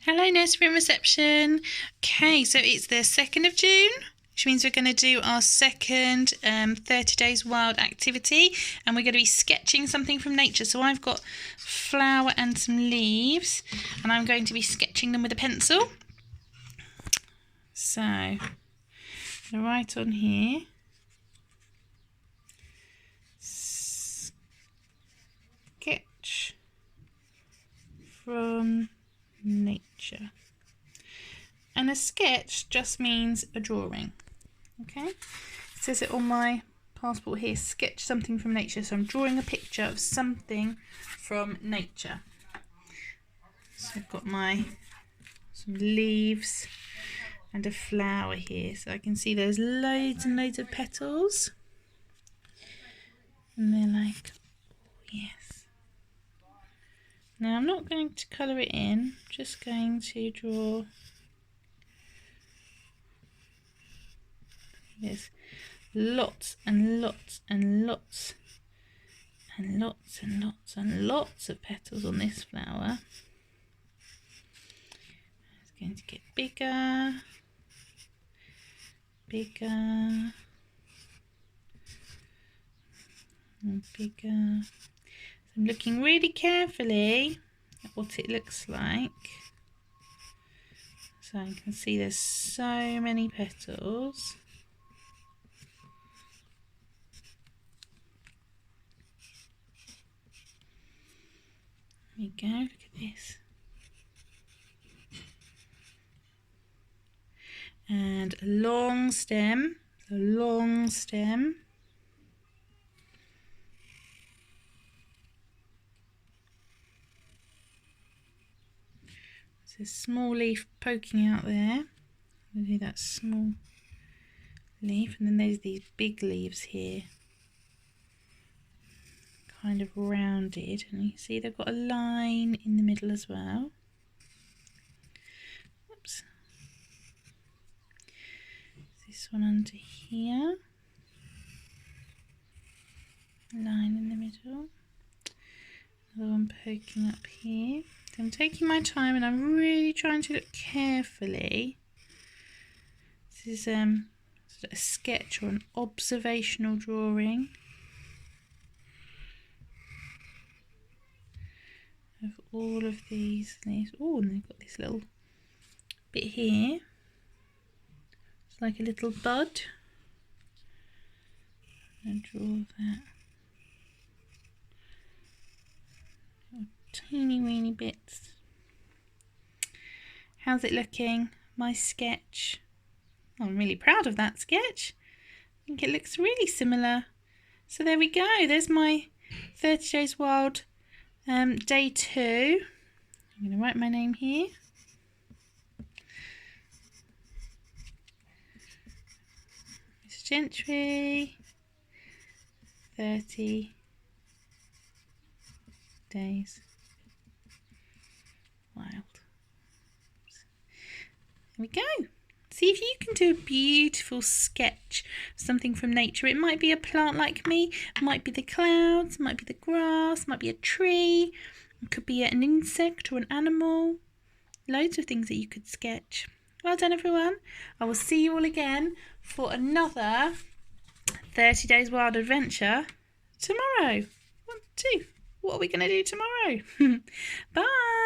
Hello, Nursery and Reception. Okay, so it's the 2nd of June, which means we're going to do our second 30 Days Wild activity, and we're going to be sketching something from nature. So I've got flower and some leaves, and I'm going to be sketching them with a pencil. So I'm going to write on here, sketch from nature. And a sketch just means a drawing. Okay, it says it on my passport here, sketch something from nature. So I'm drawing a picture of something from nature. So I've got some leaves and a flower here. So I can see there's loads and loads of petals. And they're like, oh yes. Now I'm not going to colour it in, I'm just going to draw. There's lots and lots and lots and lots and lots and lots of petals on this flower. It's going to get bigger, bigger and bigger. So I'm looking really carefully at what it looks like. So I can see there's so many petals. There we go, look at this. And a long stem, a long stem. There's a small leaf poking out there. I'll do that small leaf, and then there's these big leaves here, kind of rounded, and you see they've got a line in the middle as well. Oops. This one under here, line in the middle, another one poking up here. So I'm taking my time and I'm really trying to look carefully. This is a sketch or an observational drawing of all of these leaves. Oh, and they've got this little bit here. It's like a little bud. And draw that. Little teeny weeny bits. How's it looking? My sketch. I'm really proud of that sketch. I think it looks really similar. So there we go. There's my 30 Days Wild day 2. I'm going to write my name here. Miss Gentry. 30 Days Wild. There we go. See if you can do a beautiful sketch of something from nature. It might be a plant like me, it might be the clouds, it might be the grass, it might be a tree, it could be an insect or an animal. Loads of things that you could sketch. Well done, everyone. I will see you all again for another 30 Days Wild adventure tomorrow. 1, 2. What are we going to do tomorrow? Bye.